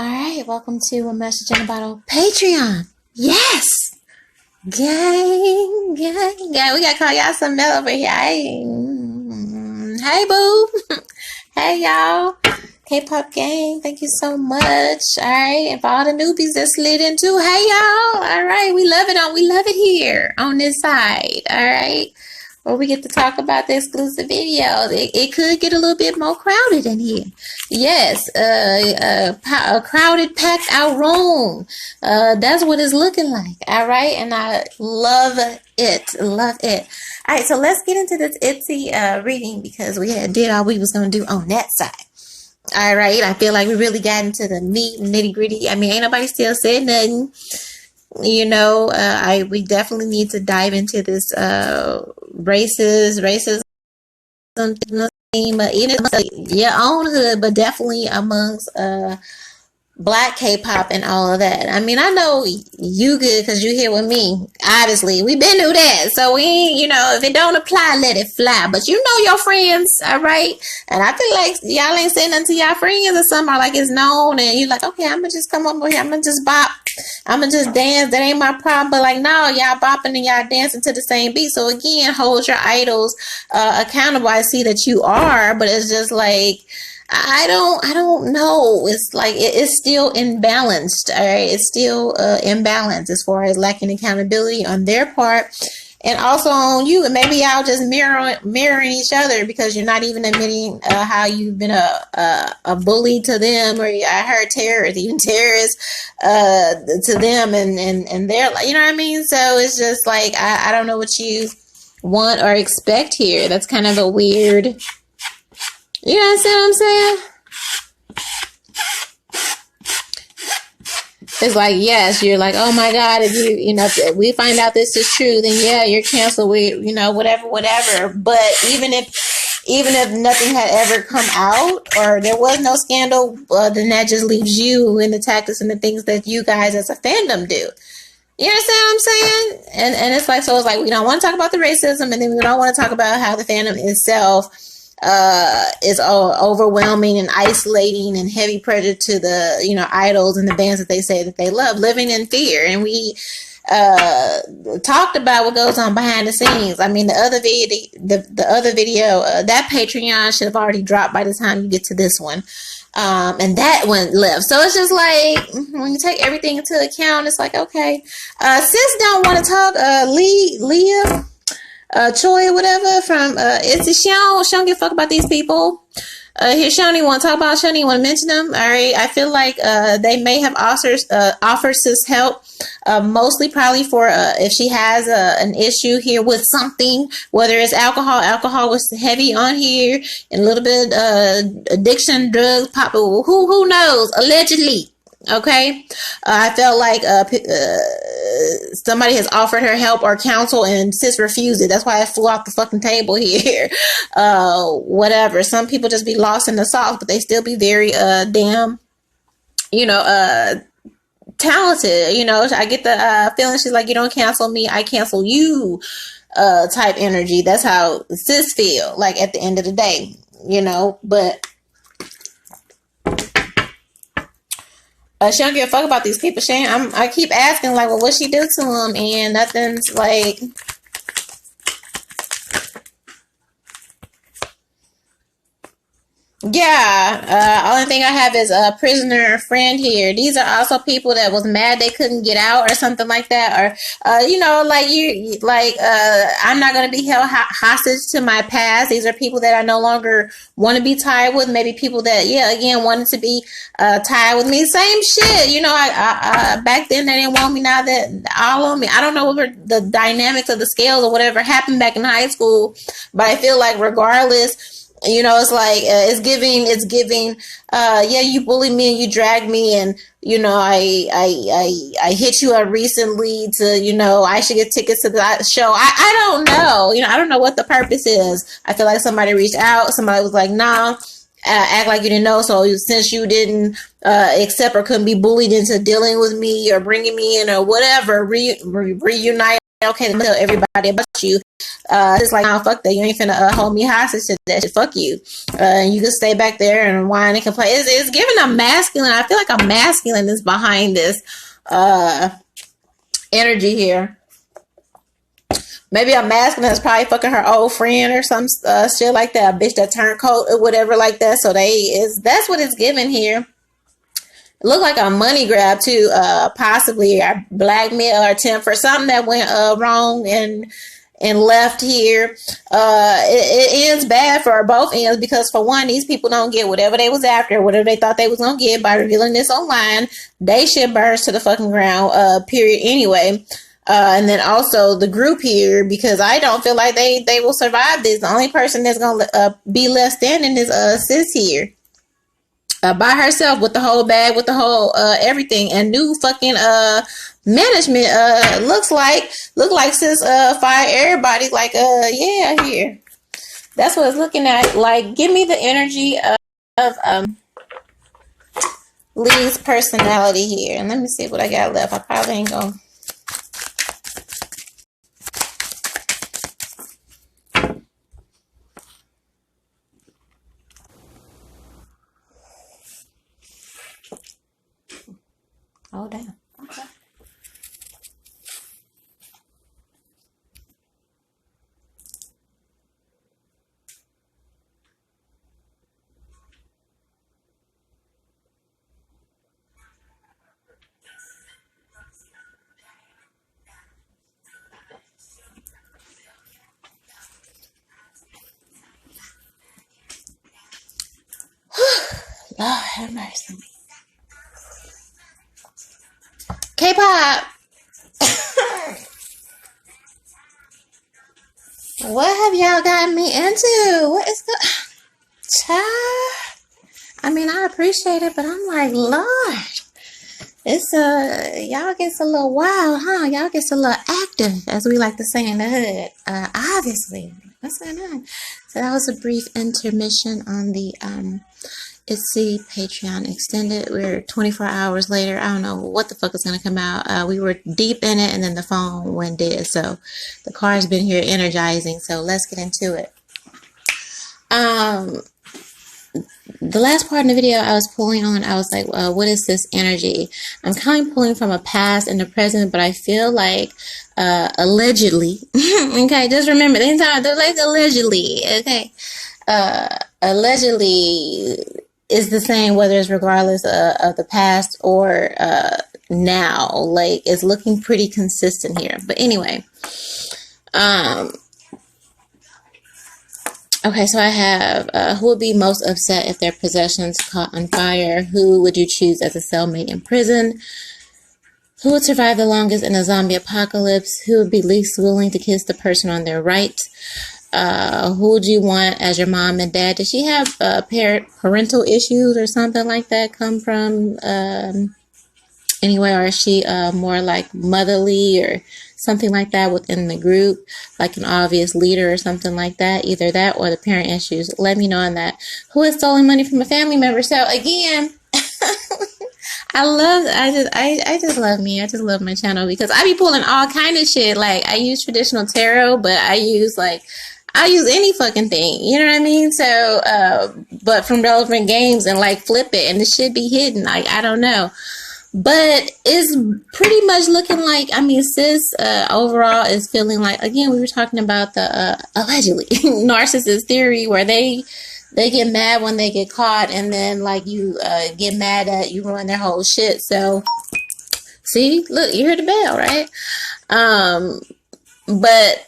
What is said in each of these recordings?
All right, welcome to A Message in a Bottle Patreon. Yes! Gang. We gotta call y'all some Mel over here. Hey, boo. Hey, y'all. K-pop gang, thank you so much. All right, and for all the newbies that slid in too, hey, y'all. All right, we love it here on this side. All right. Where we get to talk about the exclusive videos. It could get a little bit more crowded in here. Yes, a crowded, packed out room. That's what it's looking like. All right, and I love it. All right, so let's get into this Itzy reading because we did all we was gonna do on that side. All right, I feel like we really got into the meat and nitty gritty. I mean, ain't nobody still said nothing. You know, we definitely need to dive into this racism theme, even your own hood, but definitely amongst Black K-pop and all of that. I mean, I know you good because you here with me. Obviously, we've been through that. So we ain't, if it don't apply, let it fly. But you know your friends, all right? And I feel like y'all ain't saying nothing to y'all friends or something, or like it's known, and you're like, okay, I'm going to just come over here. I'm going to just bop. I'm going to just dance. That ain't my problem. But like, no, y'all bopping and y'all dancing to the same beat. So again, hold your idols accountable. I see that you are, but it's just like, I don't know. It's like it's still imbalanced. All right, it's still imbalanced as far as lacking accountability on their part, and also on you. And maybe y'all just mirroring each other because you're not even admitting how you've been a bully to them, or I heard terrorists to them, and they're like, you know what I mean. So it's just like I don't know what you want or expect here. That's kind of a weird. You understand what I'm saying? It's like, yes, you're like, oh my God, if if we find out this is true, then yeah, you're canceled. Whatever. But even if nothing had ever come out or there was no scandal, then that just leaves you in the tactics and the things that you guys as a fandom do. You understand what I'm saying? And it's like, so it's like, we don't want to talk about the racism, and then we don't want to talk about how the fandom itself is overwhelming and isolating and heavy pressure to the idols and the bands that they say that they love, living in fear. And we talked about what goes on behind the scenes. I mean, the other video, that Patreon should have already dropped by the time you get to this one. And that one left. So it's just like, when you take everything into account, it's like, okay, sis don't want to talk, Lia, Choi or whatever from Itzy. She don't give a fuck about these people. Here, she don't even want to talk about. She don't even want to mention them. All right, I feel like they may have offered sis help, mostly probably for if she has an issue here with something, whether it's alcohol. Alcohol was heavy on here, and a little bit addiction, drugs, pop. Who knows? Allegedly. Okay, I felt like somebody has offered her help or counsel, and sis refused it. That's why I flew off the fucking table here. Whatever. Some people just be lost in the sauce, but they still be very damn, talented. I get the feeling she's like, you don't cancel me, I cancel you, type energy. That's how sis feel like at the end of the day, but. She don't give a fuck about these people. I keep asking, like, well, what she do to them? And nothing's like. Yeah, only thing I have is a prisoner friend here. These are also people that was mad they couldn't get out or something like that, or I'm not gonna be held hostage to my past. These are people that I no longer want to be tied with. Maybe people that wanted to be tied with me. Same shit, I back then they didn't want me. Now that all on me, I don't know what the dynamics of the scales or whatever happened back in high school, but I feel like regardless. It's like, it's giving, you bullied me and you dragged me, and, I hit you up recently to, I should get tickets to that show. I don't know, I don't know what the purpose is. I feel like somebody reached out, somebody was like, nah, act like you didn't know. So since you didn't, accept or couldn't be bullied into dealing with me or bringing me in or whatever, reunite. okay to tell everybody about you. It's like, oh, fuck that, you ain't finna hold me hostage to that shit. Fuck you. You can stay back there and whine and complain. It's giving a masculine. I feel like a masculine is behind this energy here. Maybe a masculine that's probably fucking her old friend or some shit like that. A bitch that turned cold or whatever like that. So that's what it's giving here. It looked like a money grab too. Possibly a blackmail or attempt for something that went wrong and left here. It ends bad for both ends, because for one, these people don't get whatever they was after, whatever they thought they was gonna get by revealing this online. They shit burns to the fucking ground, period, anyway. And then also the group here, because I don't feel like they will survive this. The only person that's going to be left standing is sis here. By herself with the whole bag, with the whole everything, and new fucking management. Look like sis fired everybody. Like yeah, here. That's what it's looking at. Like, give me the energy of Lee's personality here, and let me see what I got left. I probably ain't gonna. Oh, damn. Okay. Lord have mercy. K-pop. What have y'all gotten me into? What is the child? I mean, I appreciate it, but I'm like, Lord, it's y'all gets a little wild, huh? Y'all gets a little active, as we like to say in the hood. Obviously, what's going on? So that was a brief intermission on the Itzy Patreon extended. We're 24 hours later. I don't know what the fuck is going to come out. We were deep in it, and then the phone went dead. So the car's been here energizing. So let's get into it. The last part in the video I was pulling on, I was like, what is this energy? I'm kind of pulling from a past and the present, but I feel like allegedly, okay, just remember, the entire, they're like allegedly, okay, allegedly is the same whether it's regardless of the past or now. Like, it's looking pretty consistent here. But anyway, okay, so I have who would be most upset if their possessions caught on fire? Who would you choose as a cellmate in prison? Who would survive the longest in a zombie apocalypse? Who would be least willing to kiss the person on their right? Who would you want as your mom and dad? Does she have parental issues or something like that come from anywhere? Or is she more like motherly or something like that within the group, like an obvious leader or something like that? Either that or the parent issues. Let me know on that. Who has stolen money from a family member? So again, I just love me. I just love my channel because I be pulling all kind of shit. Like, I use traditional tarot, but I use any fucking thing, you know what I mean? So, but from relevant games and like flip it and the shit be hidden. Like, I don't know. But it's pretty much looking like, I mean, sis, overall is feeling like, again, we were talking about the, allegedly narcissist theory where they get mad when they get caught and then like you, get mad at you ruin their whole shit. So see, look, you heard the bell, right? But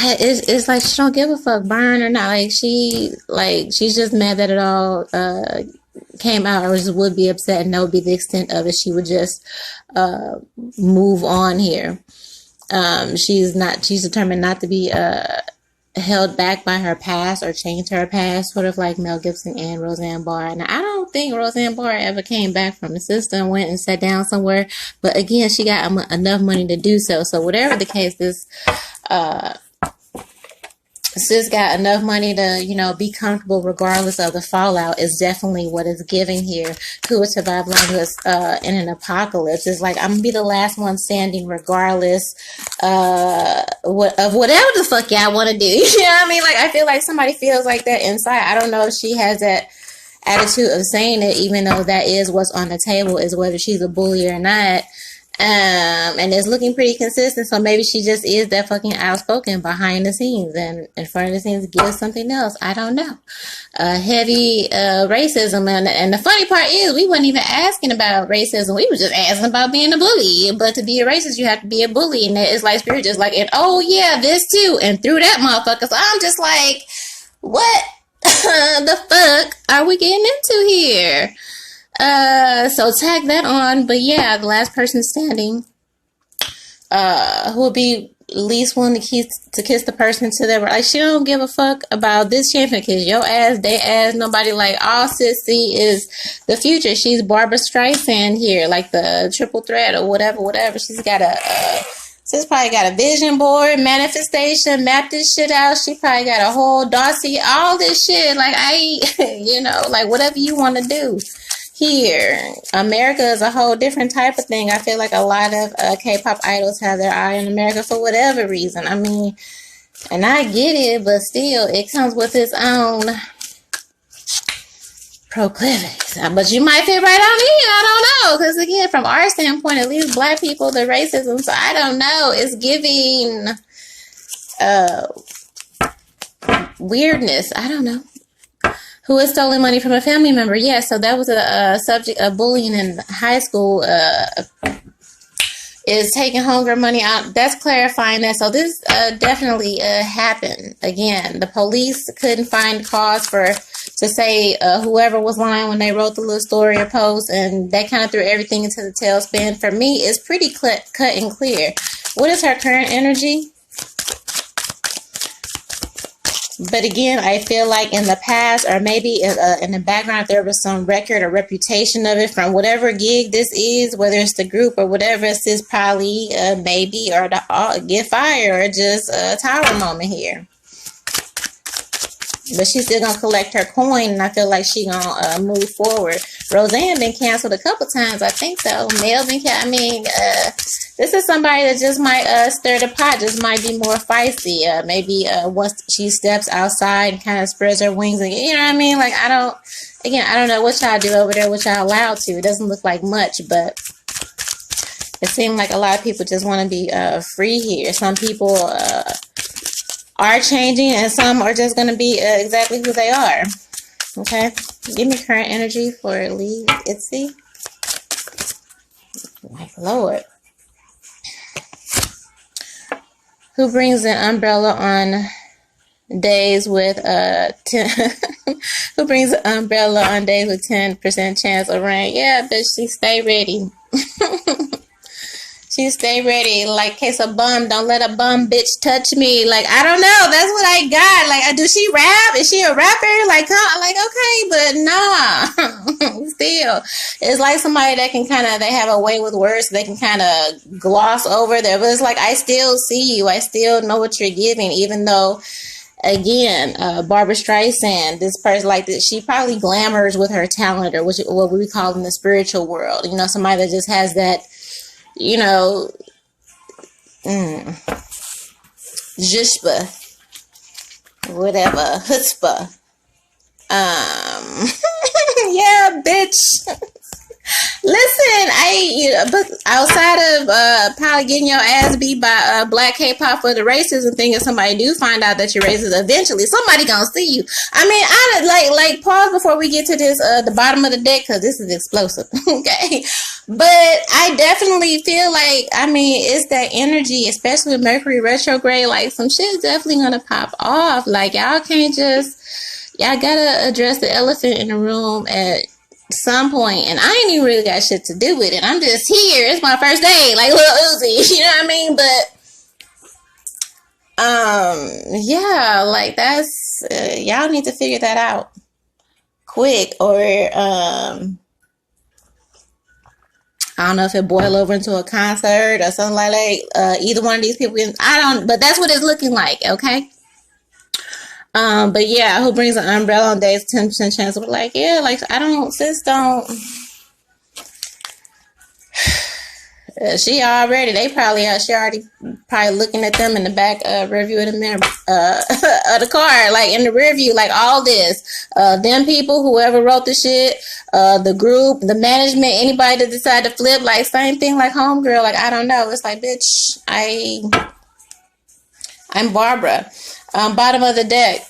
it's like she don't give a fuck, burn or not. Like she's just mad that it all, came out, or just would be upset, and that would be the extent of it. She would just move on here. She's determined not to be held back by her past or chained to her past, sort of like Mel Gibson and Roseanne Barr. And I don't think Roseanne Barr ever came back from the system, went and sat down somewhere, but again, she got enough money to do so. So whatever the case, this sis got enough money to, you know, be comfortable regardless of the fallout is definitely what is giving here. Who would survive longest in an apocalypse? It's like, I'm gonna be the last one standing regardless of whatever the fuck y'all want to do. You know what I mean? Like, I feel like somebody feels like that inside. I don't know if she has that attitude of saying it, even though that is what's on the table, is whether she's a bully or not. And it's looking pretty consistent, so maybe she just is that fucking outspoken behind the scenes, and in front of the scenes gives something else. I don't know. Heavy racism, and the funny part is we weren't even asking about racism. We were just asking about being a bully. But to be a racist, you have to be a bully, and it's like Spirit just like, and oh yeah, this too, and through that motherfucker. So I'm just like, what the fuck are we getting into here? So tag that on. But yeah, the last person standing, who will be least willing to kiss the person to their right. Like, she don't give a fuck about this champion, because your ass, they ass, nobody. Like, all sissy is the future. She's Barbara Streisand here, like the triple threat or whatever. She's got Sis probably got a vision board, manifestation, map this shit out. She probably got a whole Darcy, all this shit. Like, you know, like whatever you want to do. Here, America is a whole different type of thing. I feel like a lot of K-pop idols have their eye on America for whatever reason. I mean, and I get it, but still, it comes with its own proclivities. But you might fit right on in. I don't know. Because again, from our standpoint, at least black people, the racism, so I don't know. It's giving weirdness. I don't know. Who has stolen money from a family member? Yeah, so that was a subject of bullying in high school. Is taking homegrown money out. That's clarifying that. So this definitely happened. Again, the police couldn't find cause to say whoever was lying when they wrote the little story or post, and that kind of threw everything into the tailspin. For me, it's pretty cut and clear. What is her current energy? But again, I feel like in the past, or maybe in the background, there was some record or reputation of it from whatever gig this is, whether it's the group or whatever. It's just probably maybe or the get fired or just a tower moment here. But she's still gonna collect her coin, and I feel like she gonna move forward. Roseanne been canceled a couple times, I think so. Mel been canceled. I mean, this is somebody that just might stir the pot, just might be more feisty. Maybe once she steps outside and kind of spreads her wings, and you know what I mean. Like, I don't know what y'all do over there, what y'all allowed to. It doesn't look like much, but it seems like a lot of people just want to be free here. Some people are changing, and some are just going to be exactly who they are. Okay, give me current energy for Itzy. My Lord. Who brings an umbrella on days with 10? Who brings an umbrella on days with 10% chance of rain? Yeah, bitch, she stay ready. She stay ready. Like, case a bum, don't let a bum bitch touch me. Like, I don't know. That's what I got. Like, does she rap? Is she a rapper? Like, okay, but nah. Still, it's like somebody that can they have a way with words, so they can kind of gloss over there. But it's like, I still see you. I still know what you're giving, even though, again, Barbara Streisand, this person like this, she probably glamours with her talent, or what we call in the spiritual world. You know, somebody that just has that, you know, zhishba, whatever, chutzpah. Yeah, bitch. Listen, but outside of probably getting your ass beat by black K-pop for the racism thing, if somebody do find out that you're racist, eventually somebody gonna see you. I mean, I like pause before we get to this the bottom of the deck, because this is explosive. Okay, but I definitely feel like, I mean, it's that energy, especially with Mercury retrograde. Like, some shit's definitely gonna pop off. Like, y'all gotta address the elephant in the room at some point, and I ain't even really got shit to do with it. I'm just here. It's my first day, like Lil Uzi, you know what I mean? But yeah, like, that's y'all need to figure that out quick, or I don't know if it boil over into a concert or something like that. Either one of these people, but that's what it's looking like. Okay. But yeah, who brings an umbrella on days, 10% chance. We're like, yeah, like, sis don't. She already probably looking at them in the back review of the mirror, of the car, like in the rear view, like all this, them people, whoever wrote the shit, the group, the management, anybody that decided to flip, like same thing, like homegirl, like I don't know. It's like, bitch, I'm Barbara. Bottom of the deck.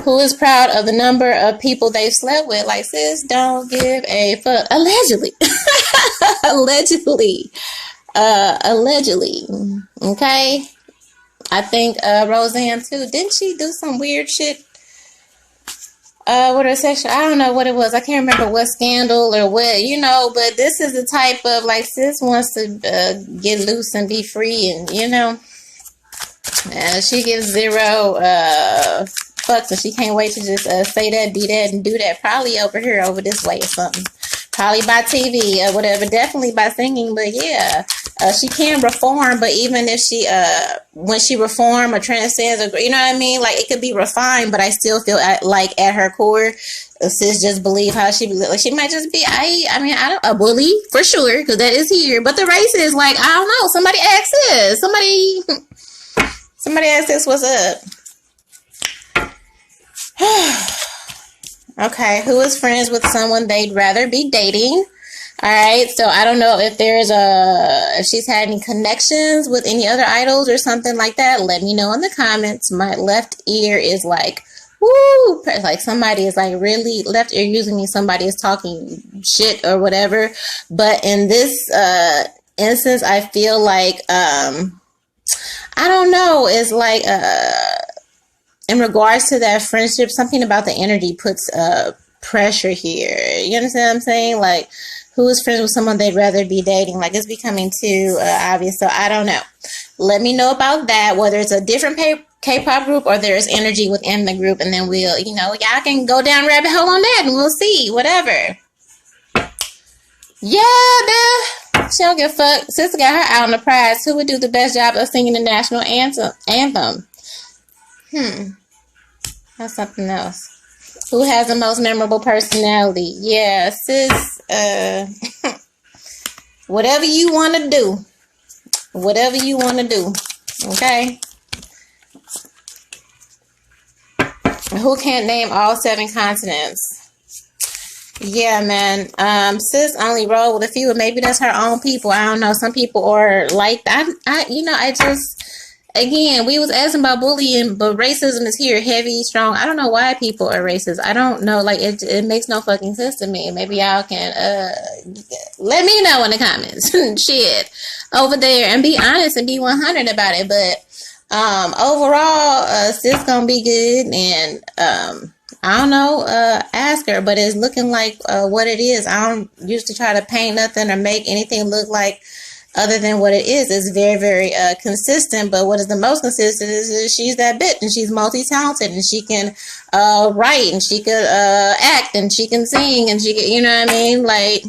Who is proud of the number of people they've slept with? Like, sis, don't give a fuck. Allegedly. Allegedly. Okay. I think Roseanne too. Didn't she do some weird shit with her sexual? I don't know what it was. I can't remember what scandal or what, but this is the type of, like, sis wants to get loose and be free, and she gives zero fucks, and she can't wait to just say that, be that, and do that. Probably over here, over this way or something. Probably by TV or whatever. Definitely by singing. But yeah, she can reform. But even if she, when she reform or transcends, or you know what I mean, like it could be refined. But I still feel like at her core, sis just believe how she believe. Like she might just be. I mean, I don't a bully for sure because that is here. But the race is like I don't know. Somebody ask this. Somebody ask this. What's up? Okay, who is friends with someone they'd rather be dating? All right, so I don't know if if she's had any connections with any other idols or something like that. Let me know in the comments. My left ear is like, woo, like somebody is like really left ear using me. Somebody is talking shit or whatever. But in this instance, I feel like I don't know. It's like in regards to that friendship, something about the energy puts pressure here. You understand what I'm saying? Like, who is friends with someone they'd rather be dating? Like, it's becoming too obvious. So I don't know. Let me know about that, whether it's a different K-pop group or there's energy within the group. And then we'll, y'all can go down rabbit hole on that and we'll see. Whatever. Yeah, duh. She don't give a fuck. Sister got her out on the prize. Who would do the best job of singing the national anthem? That's something else. Who has the most memorable personality? Yeah, sis, whatever you want to do. Whatever you want to do. Okay? Who can't name all 7 continents? Yeah, man. Sis only roll with a few, and maybe that's her own people. I don't know. Some people are like that. Again, we was asking about bullying, but racism is here, heavy, strong. I don't know why people are racist. I don't know. Like, it makes no fucking sense to me. Maybe y'all can let me know in the comments. Shit. Over there. And be honest and be 100 about it. But overall, sis gonna be good. And I don't know, ask her. But it's looking like what it is. I don't used to try to paint nothing or make anything look like other than what it is. It's very, very consistent. But what is the most consistent is she's that bitch, and she's multi-talented, and she can write, and she could act, and she can sing, and she can, you know what I mean? Like,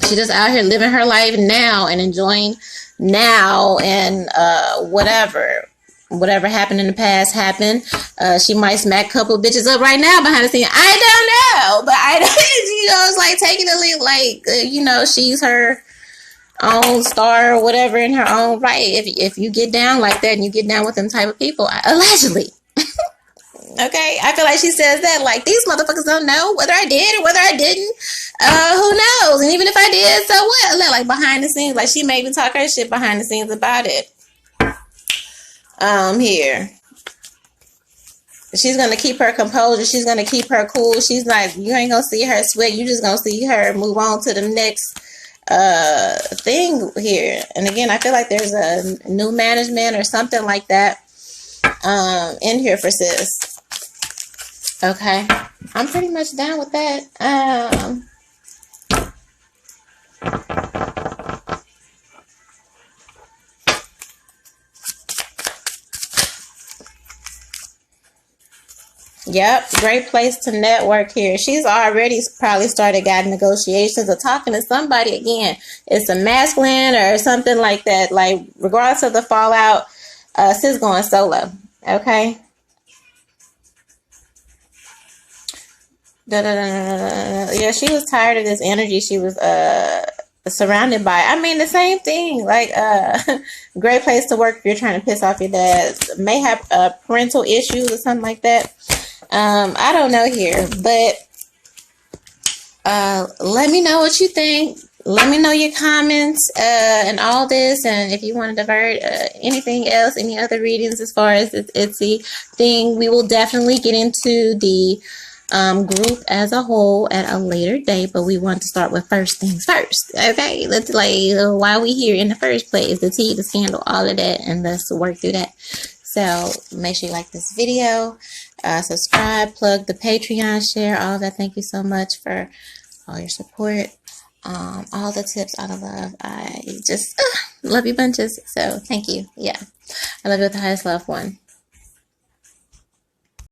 she just out here living her life now and enjoying now, and whatever happened in the past happened. She might smack a couple bitches up right now behind the scene. I don't know, but it's like taking a leap, like she's her own star or whatever in her own right. If you get down like that and you get down with them type of people, allegedly. Okay, I feel like she says that like these motherfuckers don't know whether I did or whether I didn't. Who knows? And even if I did, so what? Like behind the scenes, like she may even talk her shit behind the scenes about it. Here. She's gonna keep her composure. She's gonna keep her cool. She's like, you ain't gonna see her sweat. You just gonna see her move on to the next thing here. And again, I feel like there's a new management or something like that in here for sis. Okay, I'm pretty much down with that. Yep, great place to network here. She's already probably started got negotiations or talking to somebody again. It's a masculine or something like that. Like, regardless of the fallout, sis going solo. Okay? Yeah, she was tired of this energy she was surrounded by. I mean, the same thing. Like, great place to work if you're trying to piss off your dad. May have parental issues or something like that. I don't know here, but let me know what you think. Let me know your comments and all this, and if you want to divert anything else, any other readings as far as this Itzy thing, we will definitely get into the group as a whole at a later date, but we want to start with first things first. Okay, let's why we here in the first place, the tea, the scandal, all of that, and let's work through that. So make sure you like this video, subscribe, plug the Patreon, share all of that. Thank you so much for all your support, all the tips, all the love. I just love you bunches. So thank you. Yeah, I love you with the highest love, one.